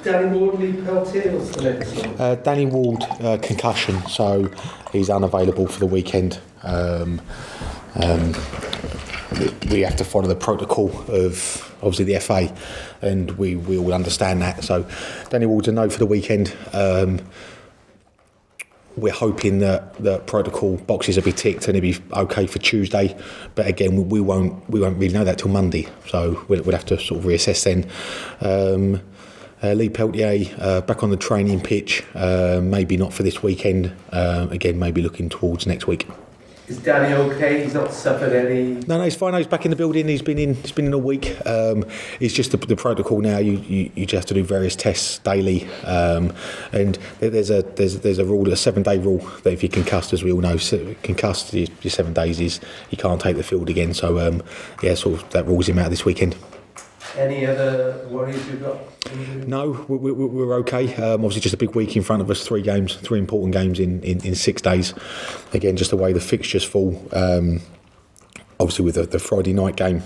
Danny Ward, Lee Peltier, what's the next one? Danny Ward, concussion, so he's unavailable for the weekend. We have to follow the protocol of obviously the FA, and we all understand that. So Danny Ward's a no for the weekend. We're hoping that the protocol boxes will be ticked and it'll be okay for Tuesday, but again we won't really know that till Monday, so we'll have to sort of reassess then. Lee Peltier back on the training pitch, maybe not for this weekend. Again, maybe looking towards next week. Is Danny okay? He's not suffered any? No, he's fine. He's back in the building. He's been in a week. It's just the protocol now. You just have to do various tests daily, and there's a rule, a 7-day rule, that if you're concussed, as we all know, concussed, your 7 days is you can't take the field again. So sort of that rules him out this weekend. Any other worries you've got? No, we're okay. Obviously, just a big week in front of us. 3 important games in 6 days. Again, just the way the fixtures fall. Obviously, with the Friday night game.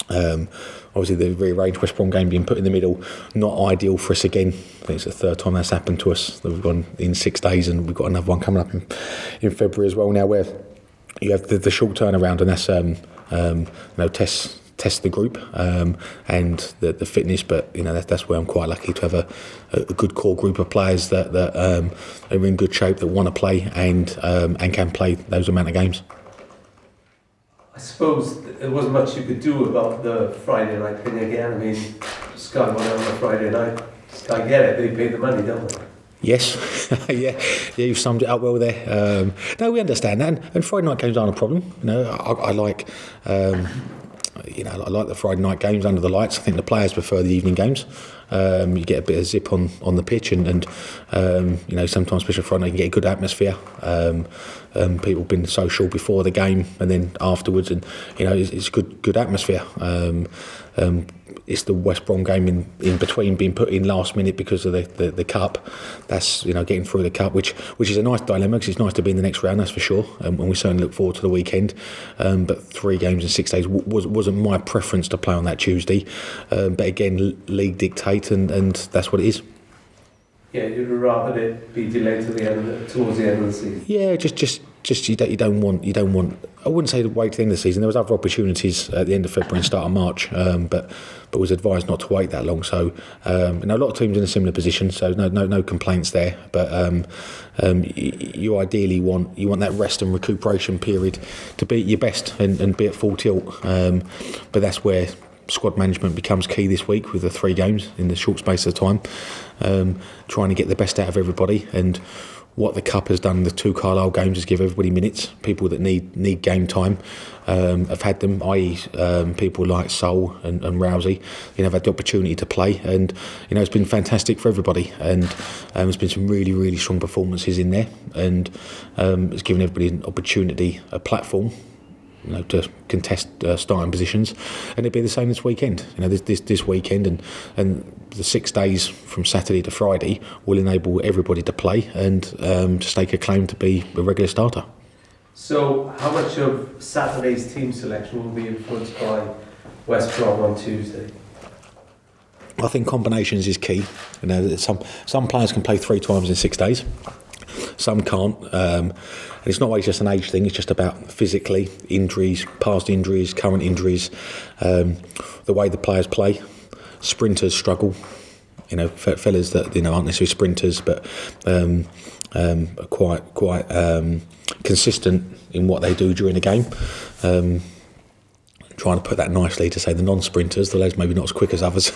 Obviously, the rearranged West Brom game being put in the middle. Not ideal for us again. I think it's the 3rd time that's happened to us. That we've gone in 6 days, and we've got another one coming up in February as well. Now, where you have the short turnaround, and that's test the group and the fitness, but that's where I'm quite lucky to have a good core group of players that are in good shape, that want to play and can play those amount of games. I suppose there wasn't much you could do about the Friday night thing again. I mean, Sky went on a Friday night. Sky get it, they pay the money, don't they? Yes, yeah, you've summed it up well there. No, we understand that, and Friday night games aren't a problem. I like. I like the Friday night games under the lights. I think the players prefer the evening games. You get a bit of zip on the pitch, and sometimes, especially Friday night, you can get a good atmosphere. People have been social before the game and then afterwards, and it's good atmosphere. It's the West Brom game in between being put in last minute because of the cup. That's getting through the cup, which is a nice dilemma, because it's nice to be in the next round, that's for sure. And we certainly look forward to the weekend. But 3 games in 6 days wasn't my preference to play on that Tuesday. But again, league dictate, and that's what it is. Yeah, you'd rather it be delayed towards the end of the season. Yeah, just you don't want. I wouldn't say to wait to the end of the season. There was other opportunities at the end of February and start of March, but was advised not to wait that long. So a lot of teams in a similar position. So no complaints there. But you ideally want that rest and recuperation period to be at your best and be at full tilt. But that's where squad management becomes key this week, with the 3 games in the short space of time, trying to get the best out of everybody. And what the Cup has done, the 2 Carlisle games, is give everybody minutes. People that need game time have had them, i.e. people like Sol and Rousey, have had the opportunity to play, and it's been fantastic for everybody. And there's been some really, really strong performances in there, and it's given everybody an opportunity, a platform, to contest starting positions, and it'll be the same this weekend. This weekend and the 6 days from Saturday to Friday will enable everybody to play and to stake a claim to be a regular starter. So, how much of Saturday's team selection will be influenced by West Brom on Tuesday? I think combinations is key. Some players can play 3 times in 6 days. Some can't, and it's not always just an age thing. It's just about physically injuries, past injuries, current injuries, the way the players play. Sprinters struggle, fellas that aren't necessarily sprinters, but are quite consistent in what they do during the game. Trying to put that nicely to say the non-sprinters, the lads maybe not as quick as others,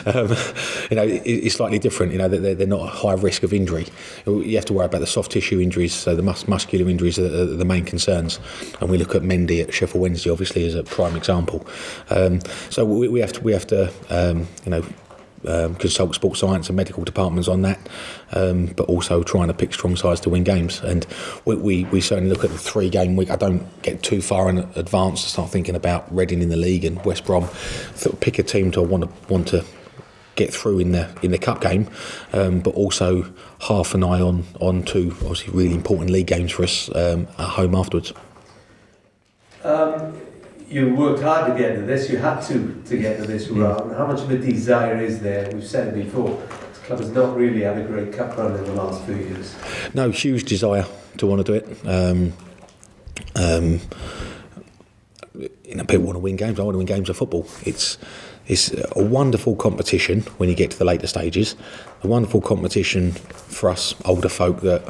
it's slightly different. They're not at high risk of injury. You have to worry about the soft tissue injuries, so the muscular injuries are the main concerns. And we look at Mendy at Sheffield Wednesday, obviously, as a prime example. So we have to consult sports science and medical departments on that, but also trying to pick strong sides to win games. And we certainly look at the 3-game week. I don't get too far in advance to start thinking about Reading in the league and West Brom. Pick a team to want to get through in the cup game, but also half an eye on 2 obviously really important league games for us at home afterwards. you worked hard to get to this. You had to get to this round. How much of a desire is there? We've said it before. This club has not really had a great cup run in the last few years. No, huge desire to want to do it. People want to win games. I want to win games of football. It's a wonderful competition when you get to the later stages. A wonderful competition for us older folk that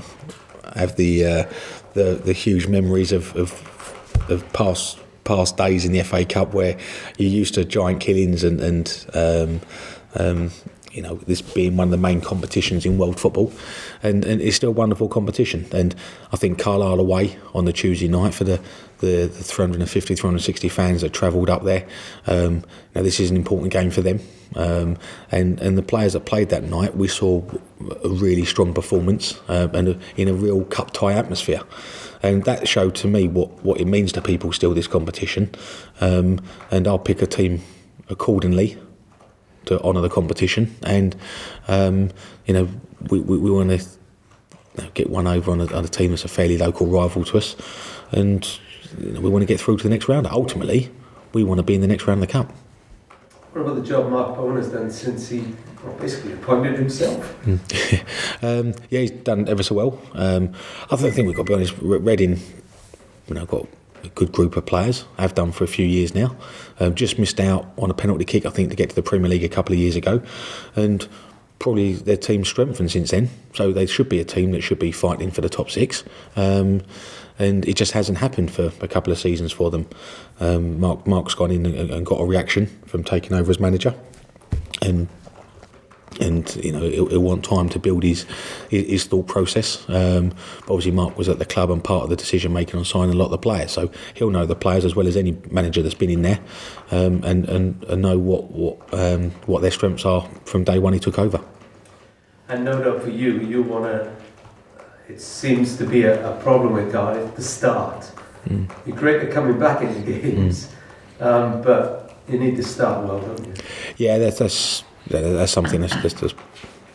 have the huge memories of past days in the FA Cup where you're used to giant killings and this being one of the main competitions in world football, and it's still a wonderful competition. And I think Carlisle away on the Tuesday night for the 350, 360 fans that travelled up there. Now this is an important game for them, and the players that played that night, we saw a really strong performance and in a real cup tie atmosphere. And that showed to me what it means to people still, this competition. And I'll pick a team accordingly to honour the competition. And, we want to get one over on a team that's a fairly local rival to us. And we want to get through to the next round. Ultimately, we want to be in the next round of the Cup. What about the job Mark Bowen has done since he basically appointed himself? He's done ever so well. I think we've got to be honest, Reading, got a good group of players, have done for a few years now. Just missed out on a penalty kick, I think, to get to the Premier League a couple of years ago. And probably their team's strengthened since then. So they should be a team that should be fighting for the top six. And it just hasn't happened for a couple of seasons for them. Mark's gone in and got a reaction from taking over as manager, and he'll want time to build his thought process. But obviously Mark was at the club and part of the decision making on signing a lot of the players, so he'll know the players as well as any manager that's been in there, and know what their strengths are from day one he took over. And no doubt for you want to. It seems to be a problem with Cardiff, the start. You're great at coming back into games, but you need to start well, don't you? Yeah, that's something that's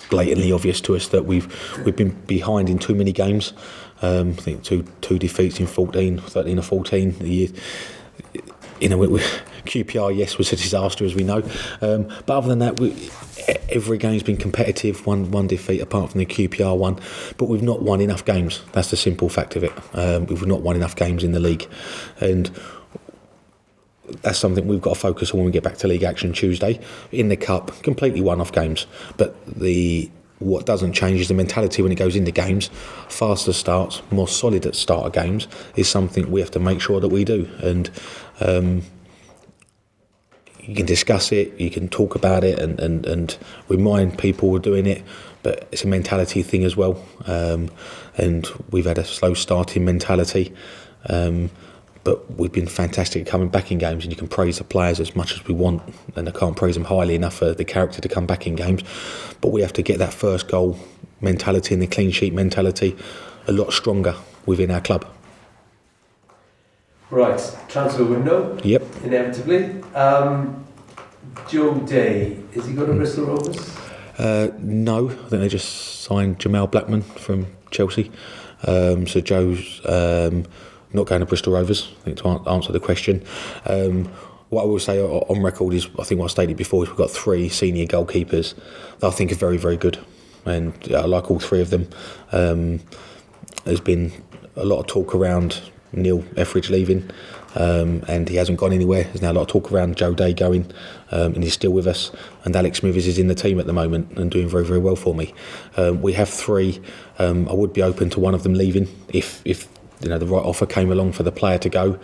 blatantly obvious to us, that we've been behind in too many games. I think two defeats in 13 or 14 a year. QPR, yes, was a disaster, as we know. But other than that, every game's been competitive. One defeat apart from the QPR one, but we've not won enough games. That's the simple fact of it. We've not won enough games in the league, and that's something we've got to focus on when we get back to league action Tuesday. In the cup, completely one-off games, but what doesn't change is the mentality when it goes into games. Faster starts, more solid at start of games is something we have to make sure that we do. And you can discuss it, you can talk about it and remind people we're doing it, but it's a mentality thing as well. And we've had a slow starting mentality, but we've been fantastic at coming back in games, and you can praise the players as much as we want, and I can't praise them highly enough for the character to come back in games, but we have to get that first goal mentality and the clean sheet mentality a lot stronger within our club. Right, transfer window. Yep. Inevitably. Joe Day, is he going to Bristol Rovers? No, I think they just signed Jamal Blackman from Chelsea. So Joe's not going to Bristol Rovers, I think, to answer the question. What I will say on record is, I think what I stated before, is we've got 3 senior goalkeepers that I think are very, very good. And I like all 3 of them. There's been a lot of talk around Neil Etheridge leaving, and he hasn't gone anywhere. There's now a lot of talk around Joe Day going, and he's still with us. And Alex Smithers is in the team at the moment and doing very, very well for me. We have 3. I would be open to one of them leaving if the right offer came along for the player to go.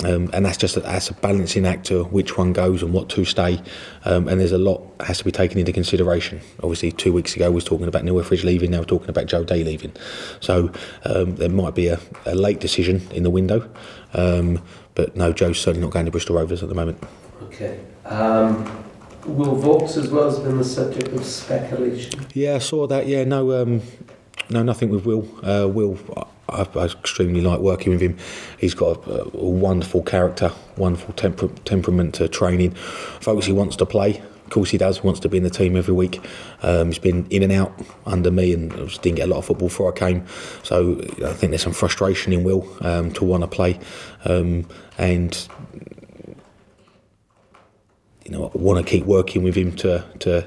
And that's a balancing act to which one goes and what to stay. And there's a lot has to be taken into consideration. Obviously, 2 weeks ago we was talking about Neil Etheridge leaving, now we're talking about Joe Day leaving. So there might be a late decision in the window. But no, Joe's certainly not going to Bristol Rovers at the moment. Okay. Will Vauxhall as well has been the subject of speculation? Yeah, I saw that. Yeah, no, nothing with Will. Will, I extremely like working with him. He's got a wonderful character, wonderful temperament to training. Folks he wants to play, course he does. Wants to be in the team every week. He's been in and out under me, and I just didn't get a lot of football before I came. So I think there's some frustration in Will to want to play, and I want to keep working with him to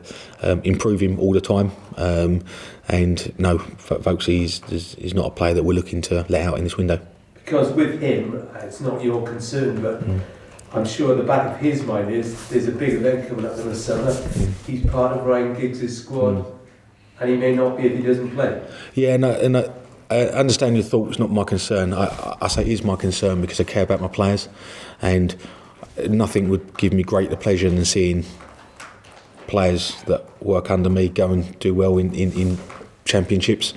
improve him all the time. And no, folks, he's not a player that we're looking to let out in this window. Because with him, it's not your concern, but I'm sure the back of his mind is there's a big event coming up in the summer. He's part of Ryan Giggs' squad, and he may not be if he doesn't play. Yeah, and I understand your thought. It's not my concern. I say it is my concern because I care about my players, and nothing would give me greater pleasure than seeing players that work under me go and do well in championships,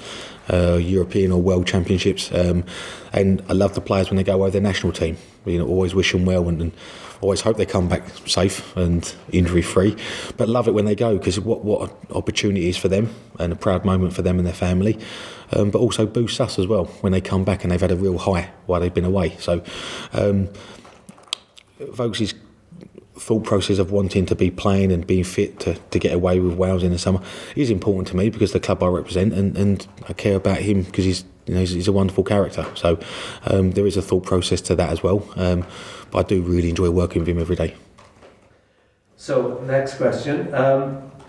European or World Championships, and I love the players when they go away with their national team. Always wish them well and always hope they come back safe and injury free. But love it when they go, because what an opportunity is for them and a proud moment for them and their family. But also boosts us as well when they come back and they've had a real high while they've been away. So folks' thought process of wanting to be playing and being fit to get away with Wales in the summer is important to me, because the club I represent, and I care about him because he's a wonderful character. So there is a thought process to that as well. But I do really enjoy working with him every day. So next question.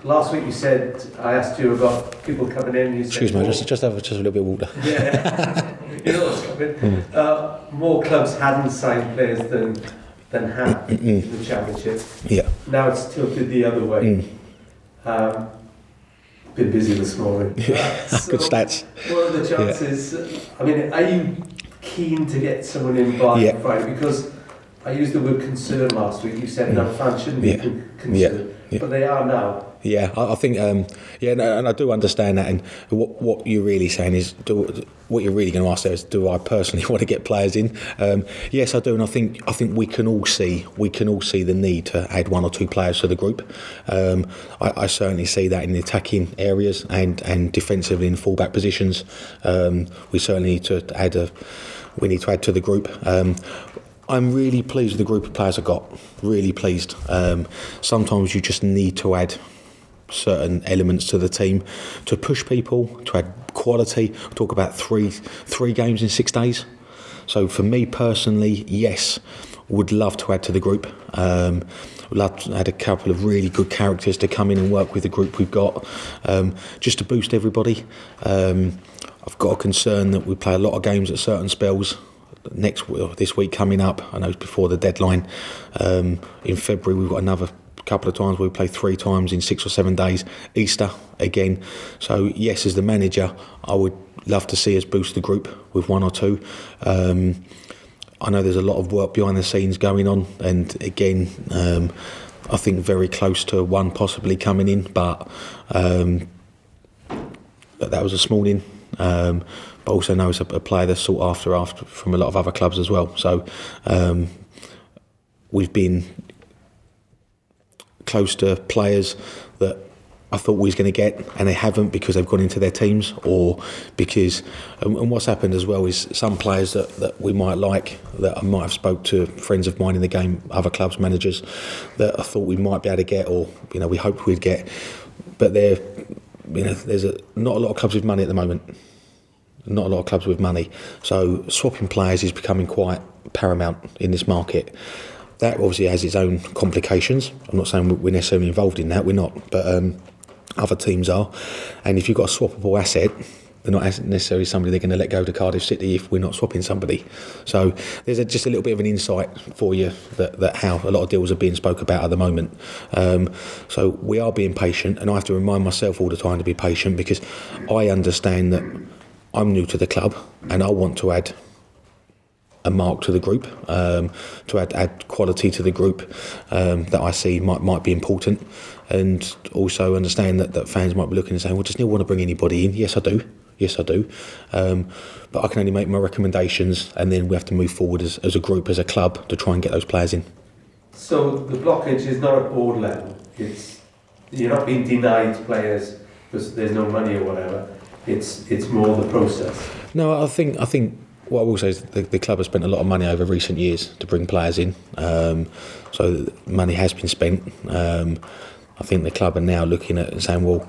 Last week you said, I asked you about people coming in. You said, excuse me, just have a little bit of water. Yeah, you know what's coming. More clubs hadn't signed players than have in the Championship. Yeah. Now it's tilted the other way. Been busy this morning. So good stats. What are the chances? I mean, are you keen to get someone in by Friday? Because I used the word concern last week. You said no fans shouldn't be concerned, but they are now. Yeah, I think, and I do understand that. And what you're really saying is, what you're really going to ask there is, do I personally want to get players in? Yes, I do, and I think we can all see the need to add one or two players to the group. I certainly see that in the attacking areas and defensively in fullback positions. We certainly need to add to the group. I'm really pleased with the group of players I got. Really pleased. Sometimes you just need to add certain elements to the team to push people, to add quality. We talk about three games in 6 days. So for me personally, yes, would love to add to the group. Would love to add a couple of really good characters to come in and work with the group we've got, just to boost everybody. I've got a concern that we play a lot of games at certain spells. This week coming up, I know it's before the deadline. In February we've got another couple of times where we play 3 times in 6 or 7 days. Easter again. So yes, as the manager, I would love to see us boost the group with 1 or 2. I know there's a lot of work behind the scenes going on, and again, I think very close to 1 possibly coming in, but that was this morning. But also know it's a player that's sought after from a lot of other clubs as well. So we've been close to players that I thought we was going to get, and they haven't, because they've gone into their teams, or because and what's happened as well is some players that we might like, that I might have spoke to friends of mine in the game, other clubs, managers, that I thought we might be able to get, or we hoped we'd get, but there's not a lot of clubs with money at the moment. Not a lot of clubs with money, so swapping players is becoming quite paramount in this market. That obviously has its own complications. I'm not saying we're necessarily involved in that, we're not, but other teams are. And if you've got a swappable asset, they're not necessarily somebody they're going to let go to Cardiff City if we're not swapping somebody. So there's just a little bit of an insight for you that how a lot of deals are being spoke about at the moment. So we are being patient, and I have to remind myself all the time to be patient, because I understand that I'm new to the club and I want to add a mark to the group, to add quality to the group that I see might be important, and also understand that fans might be looking and saying, well, does Neil want to bring anybody in? Yes, I do. But I can only make my recommendations, and then we have to move forward as a group, as a club, to try and get those players in. So the blockage is not at board level. You're not being denied players because there's no money or whatever. It's more the process. No, I think what I will say is the club has spent a lot of money over recent years to bring players in. So money has been spent. I I think the club are now looking at and saying, well,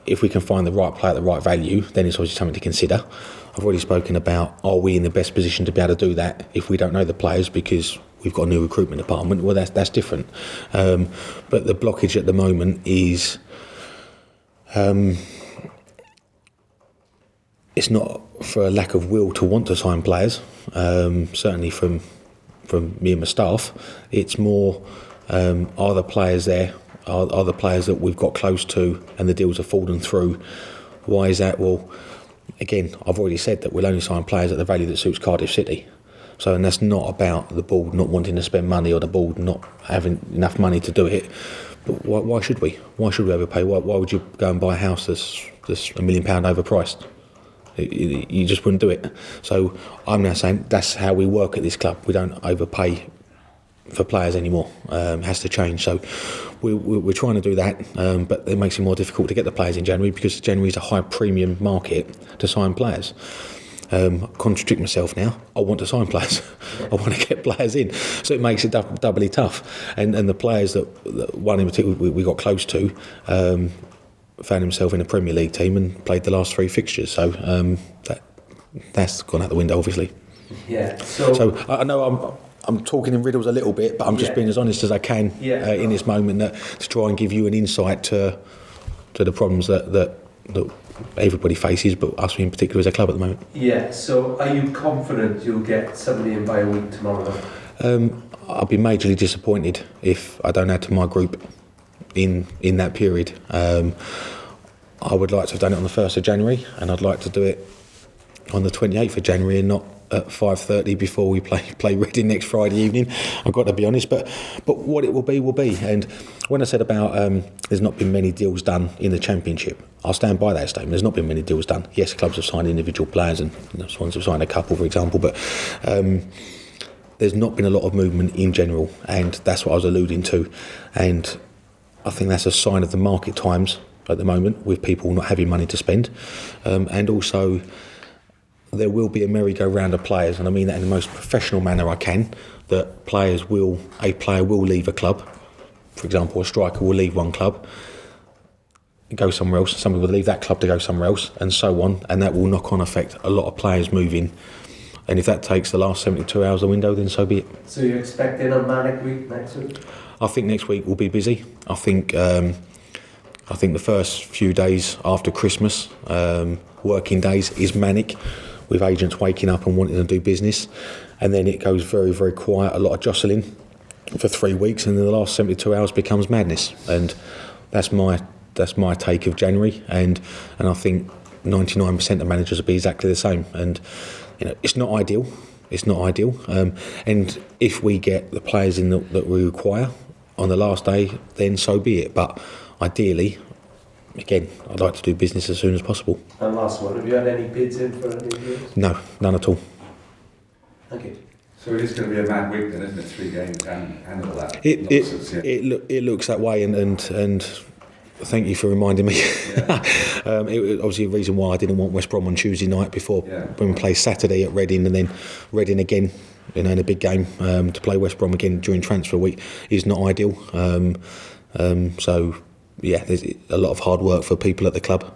if we can find the right player at the right value, then it's obviously something to consider. I've already spoken about, are we in the best position to be able to do that if we don't know the players because we've got a new recruitment department? Well, that's different. But the blockage at the moment is, it's not for a lack of will to want to sign players, certainly from me and my staff. It's more, are the players there? Are the players that we've got close to and the deals are falling through? Why is that? Well, again, I've already said that we'll only sign players at the value that suits Cardiff City. So, and that's not about the board not wanting to spend money or the board not having enough money to do it. But why should we? Why should we overpay? Why would you go and buy a house that's £1 million overpriced? You just wouldn't do it. So I'm now saying that's how we work at this club. We don't overpay for players anymore. It has to change. So we're trying to do that, but it makes it more difficult to get the players in January because January is a high premium market to sign players. Contradict myself now. I want to sign players. I want to get players in. So it makes it doubly tough. And the players that one in particular we got close to found himself in a Premier League team and played the last 3 fixtures. So that's gone out the window, obviously. Yeah. So I know I'm talking in riddles a little bit, but I'm just being as honest as I can in this moment to try and give you an insight to the problems that everybody faces, but us in particular as a club at the moment. Yeah, so are you confident you'll get somebody in by a week tomorrow? I'll be majorly disappointed if I don't add to my group in that period. I would like to have done it on the 1st of January, and I'd like to do it on the 28th of January and not at 5:30 before we play Reading next Friday evening. I've got to be honest, but what it will be. And when I said about there's not been many deals done in the Championship, I'll stand by that statement. There's not been many deals done. Yes, clubs have signed individual players, and Swans have signed a couple, for example, but there's not been a lot of movement in general, and that's what I was alluding to. And I think that's a sign of the market times at the moment, with people not having money to spend, and also there will be a merry-go-round of players, and I mean that in the most professional manner I can, that a player will leave a club. For example, a striker will leave one club, go somewhere else, somebody will leave that club to go somewhere else, and so on, and that will knock on effect a lot of players moving. And if that takes the last 72 hours of the window, then so be it. So you're expecting a manic week next week? I think next week will be busy. I think the first few days after Christmas, working days, is manic, with agents waking up and wanting to do business, and then it goes very, very quiet, a lot of jostling for 3 weeks, and then the last 72 hours becomes madness. And that's my take of January, and I think 99% of managers will be exactly the same. And it's not ideal. And if we get the players in that we require on the last day, then so be it. But ideally, again, I'd like to do business as soon as possible. And last one, have you had any bids in for any deals? No, none at all. Thank you. So it is going to be a mad week then, isn't it? 3 games and all that. It looks that way, and thank you for reminding me. Yeah. It was obviously a reason why I didn't want West Brom on Tuesday night before when we play Saturday at Reading, and then Reading again, in a big game, to play West Brom again during transfer week is not ideal. So yeah, there's a lot of hard work for people at the club.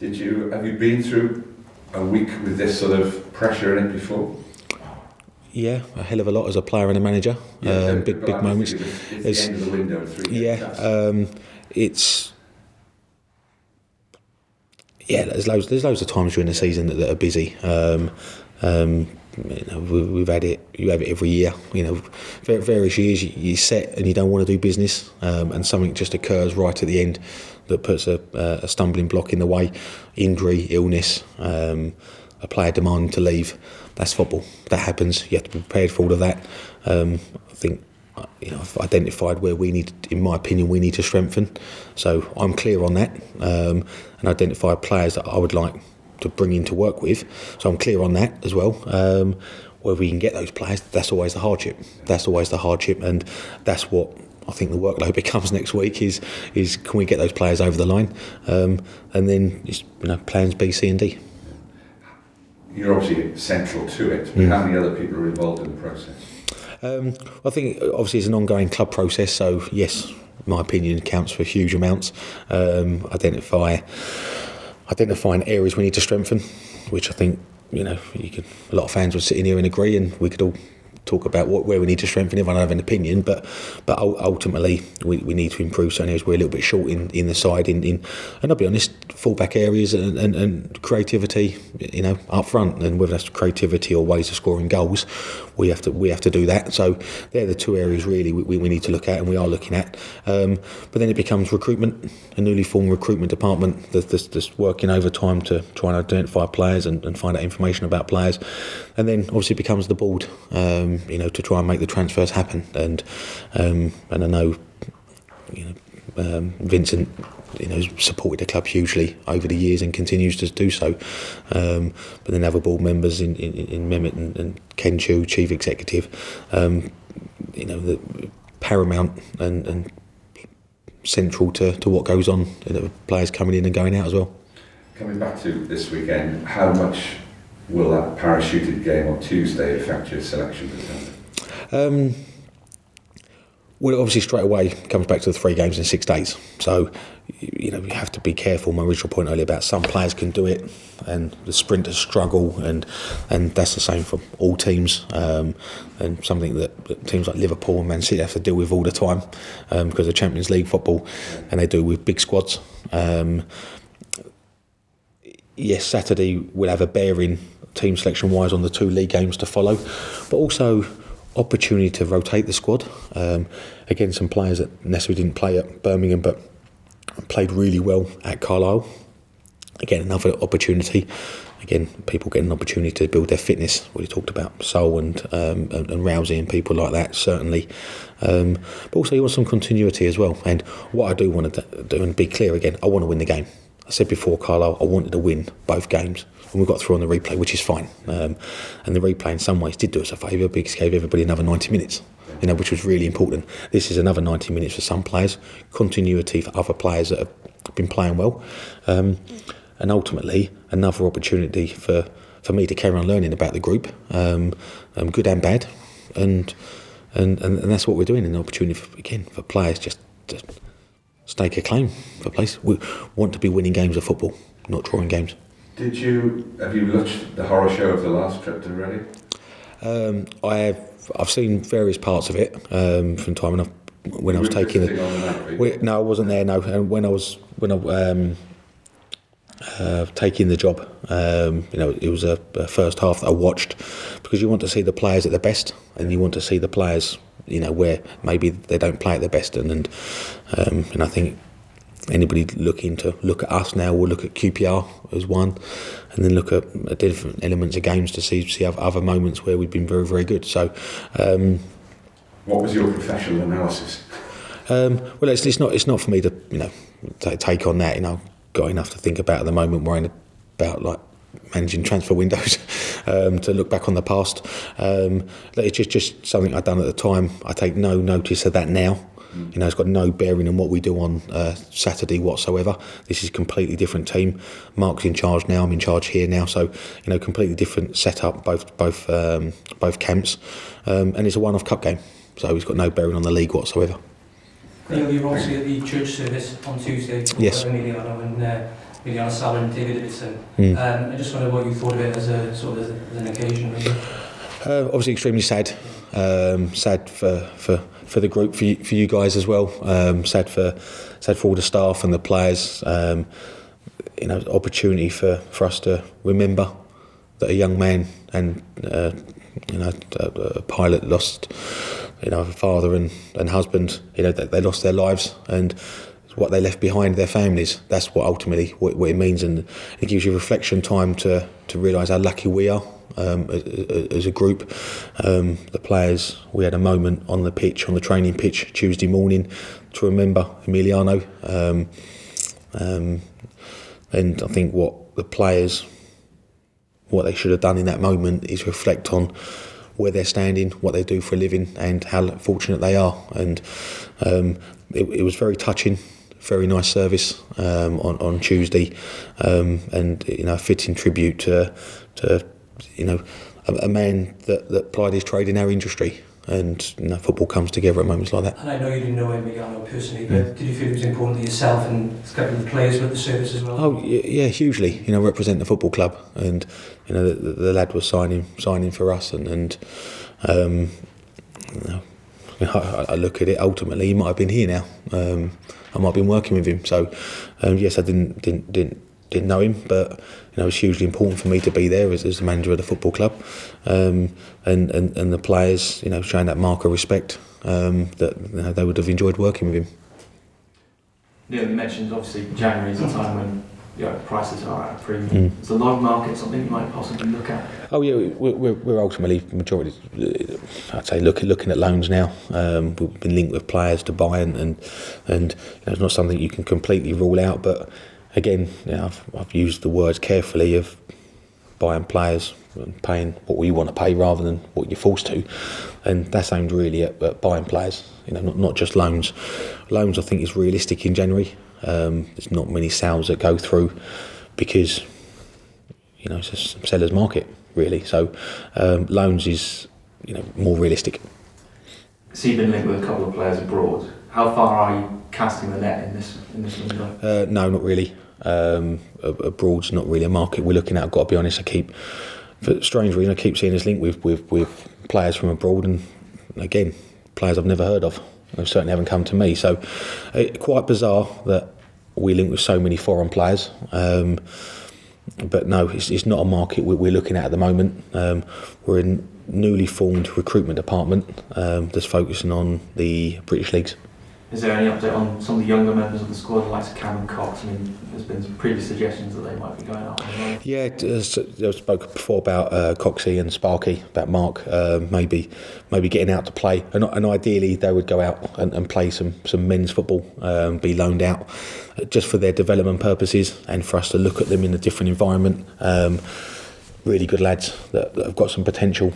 Have you been through a week with this sort of pressure in it before? Yeah, a hell of a lot as a player and a manager. Big moments. It's the end of the window. 3 games. There's loads of times during the season that are busy. We've had it. You have it every year. Various years you set and you don't want to do business, and something just occurs right at the end that puts a stumbling block in the way. Injury, illness, a player demanding to leave. That's football. That happens. You have to be prepared for all of that. I think I've identified where in my opinion, we need to strengthen. So I'm clear on that, and identified players that I would like to bring in to work with. So I'm clear on that as well. Whether we can get those players, that's always the hardship. And that's what I think the workload becomes next week is can we get those players over the line? And then it's, plans B, C and D. You're obviously central to it, but how many other people are involved in the process? I think obviously it's an ongoing club process, so yes, my opinion counts for huge amounts. Identifying areas we need to strengthen, which I think, a lot of fans would sit in here and agree, and we could all talk about where we need to strengthen. Everyone have an opinion, but ultimately we need to improve certain areas. We're a little bit short in the side, and I'll be honest, full-back areas and creativity, up front, and whether that's creativity or ways of scoring goals, we have to do that. So they're the two areas really we need to look at, and we are looking at. But then it becomes recruitment, a newly formed recruitment department that's working overtime to try and identify players and find out information about players, and then obviously it becomes the board, to try and make the transfers happen. And I know, Vincent, supported the club hugely over the years and continues to do so. But then other board members in Mehmet and Ken Chu, chief executive, the paramount and central to what goes on, players coming in and going out as well. Coming back to this weekend, how much will that parachuted game on Tuesday affect your selection? Well, obviously straight away comes back to the 3 games in 6 days. So, you have to be careful. My original point earlier about some players can do it, and the sprinters struggle, and that's the same for all teams, and something that teams like Liverpool and Man City have to deal with all the time, because of Champions League football, and they do with big squads. Yes, Saturday will have a bearing team selection wise on the 2 league games to follow, but also opportunity to rotate the squad. Again, some players that necessarily didn't play at Birmingham but played really well at Carlisle. Again, another opportunity. Again, people get an opportunity to build their fitness. What you talked about, Sol and Rousey and people like that, certainly. But also you want some continuity as well. And what I do want to do, and be clear again, I want to win the game. I said before Carlisle, I wanted to win both games, and we got through on the replay, which is fine. And the replay in some ways did do us a favour because it gave everybody another 90 minutes, which was really important. This is another 90 minutes for some players, continuity for other players that have been playing well, and ultimately another opportunity for me to carry on learning about the group, good and bad, and that's what we're doing. An opportunity for players just to stake a claim for a place. We want to be winning games of football, not drawing games. Have you watched the horror show of the last trip to Reading? I've seen various parts of it from time enough when I was taking it. No, I wasn't there. No, and when I was taking the job, it was a first half that I watched, because you want to see the players at their best, and you want to see the players, where maybe they don't play at their best, and I think anybody looking to look at us now will look at QPR as one, and then look at different elements of games to see other moments where we've been very, very good. So, what was your professional analysis? Well, it's not for me to take on that. Got enough to think about at the moment, worrying about like managing transfer windows, to look back on the past. It's just something I'd done at the time. I take no notice of that now. It's got no bearing on what we do on Saturday whatsoever. This is a completely different team. Mark's in charge now. I'm in charge here now. So completely different setup, both camps, and it's a one-off cup game. So it's got no bearing on the league whatsoever. Neil, you're obviously at the church service on Tuesday. Yes. Emiliano and Sal and David Davidson. I just wondered what you thought of it as an occasion. Really. Obviously, extremely sad. Sad for the group, for you guys as well. Sad for all the staff and the players. Opportunity for us to remember that a young man and a pilot lost, a father and husband. They lost their lives, and what they left behind, their families. That's what ultimately what it means, and it gives you reflection time to realise how lucky we are as a group. The players, we had a moment on the pitch, on the training pitch Tuesday morning, to remember Emiliano, and I think what the players, what they should have done in that moment is reflect on where they're standing, what they do for a living, and how fortunate they are. And it was very touching, very nice service on Tuesday, and a fitting tribute to a man that plied his trade in our industry. and football comes together at moments like that. And I know you didn't know Emiliano personally, but did you feel it was important to yourself and a couple of the players with the service as well? Oh yeah, hugely. Represent the football club, and the lad was signing for us, and I look at it. Ultimately, he might have been here now. I might have been working with him. So yes, I didn't know him, but it was hugely important for me to be there as the manager of the football club, and the players, showing that mark of respect, that they would have enjoyed working with him. You mentioned obviously January is a time when prices are at a premium. Is the live market something you might possibly look at? Oh yeah, we're ultimately majority. I'd say looking at loans now. We've been linked with players to buy, and it's not something you can completely rule out, but. Again, I've used the words carefully of buying players and paying what we want to pay rather than what you're forced to, and that's aimed really at buying players. Not just loans. Loans, I think, is realistic in January. There's not many sales that go through because it's a seller's market really. So loans is more realistic. So you've been linked with a couple of players abroad. How far are you casting the net in this window? No, not really. Abroad's not really a market we're looking at. I've got to be honest. For a strange reason, I keep seeing us linked with players from abroad, and again, players I've never heard of. They certainly haven't come to me. So, quite bizarre that we link with so many foreign players. But no, it's not a market we're looking at the moment. We're in newly formed recruitment department that's focusing on the British leagues. Is there any update on some of the younger members of the squad, like Cameron Cox? There's been some previous suggestions that they might be going out. Yeah, I spoke before about Coxie and Sparky, about Mark, maybe getting out to play, and ideally they would go out and play some men's football, be loaned out, just for their development purposes and for us to look at them in a different environment. Really good lads that have got some potential.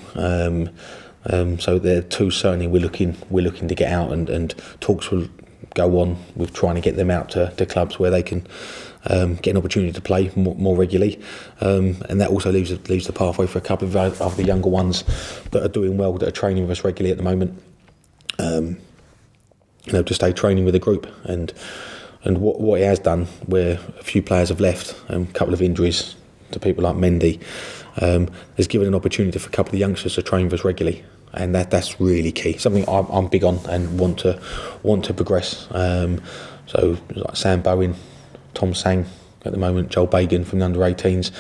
So they're two certainly we're looking to get out, and talks will go on with trying to get them out to clubs where they can get an opportunity to play more regularly, and that also leaves the pathway for a couple of the younger ones that are doing well, that are training with us regularly at the moment, to stay training with the group, and what it has done, where a few players have left, a couple of injuries to people like Mendy, has given an opportunity for a couple of youngsters to train with us regularly, and that's really key. Something I'm big on and want to progress. So like Sam Bowen, Tom Sang at the moment, Joel Bagan from the under-18s.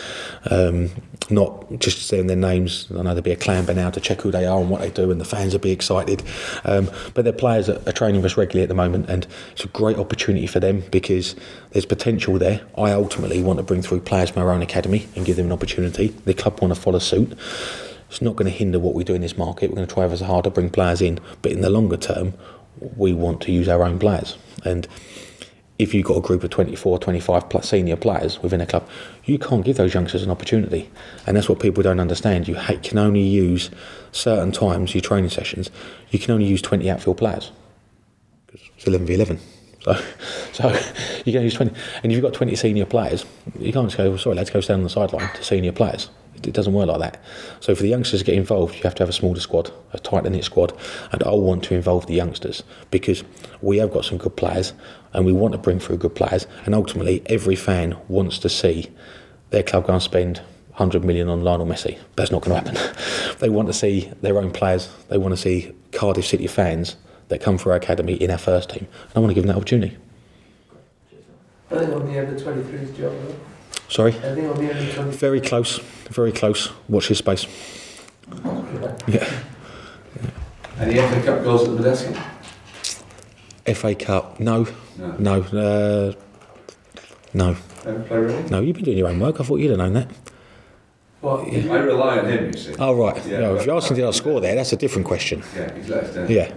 Not just saying their names. I know there'll be a clamber now to check who they are and what they do, and the fans will be excited. But they're players that are training with us regularly at the moment, and it's a great opportunity for them because there's potential there. I ultimately want to bring through players from our own academy and give them an opportunity. The club want to follow suit. It's not going to hinder what we do in this market. We're going to try ever so hard to bring players in, but in the longer term, we want to use our own players. And if you've got a group of 24, 25 plus senior players within a club, you can't give those youngsters an opportunity. And that's what people don't understand. You can only use certain times, your training sessions, you can only use 20 outfield players. It's 11v11. So you can use 20. And if you've got 20 senior players, you can't just go, sorry lads, go stand on the sideline to senior players. It doesn't work like that. So for the youngsters to get involved, you have to have a smaller squad, a tighter knit squad, and I want to involve the youngsters because we have got some good players and we want to bring through good players, and ultimately every fan wants to see their club go and spend 100 million on Lionel Messi. That's not going to happen. They want to see their own players. They want to see Cardiff City fans that come through our academy in our first team, and I want to give them that opportunity. I think on the under 23's job, though. Sorry? I think on the under 23's. Very close. Watch this space. Yeah. Any FA Cup goals at the Madejski? FA Cup? No. No. No. Never play really? No, you've been doing your own work. I thought you'd have known that. Well, I rely on him, you see. Oh, right. Yeah, no, if you're asking did I score there, that's a different question. Yeah, he's let us down. Yeah.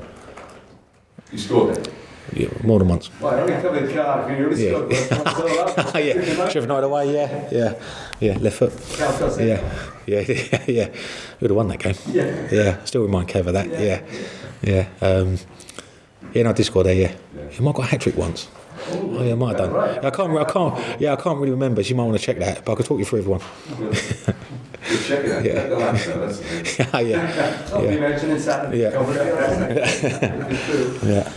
You scored it? Yeah, more than once. well, I only covered Cardiff, you really scored one. Yeah, Sheffield United away, yeah, left foot. Yeah. We'd have won that game. Yeah, still remind Kev of that. Yeah. No, I did score there. Yeah. He might have got a hat trick once. Oh yeah, I might have done. Right. I can't really remember. So you might want to check that, but I could talk you through everyone. check it out. Yeah. The lads know, that's the thing. yeah. I'll be mentioning Saturday. Yeah. It's true. Yeah.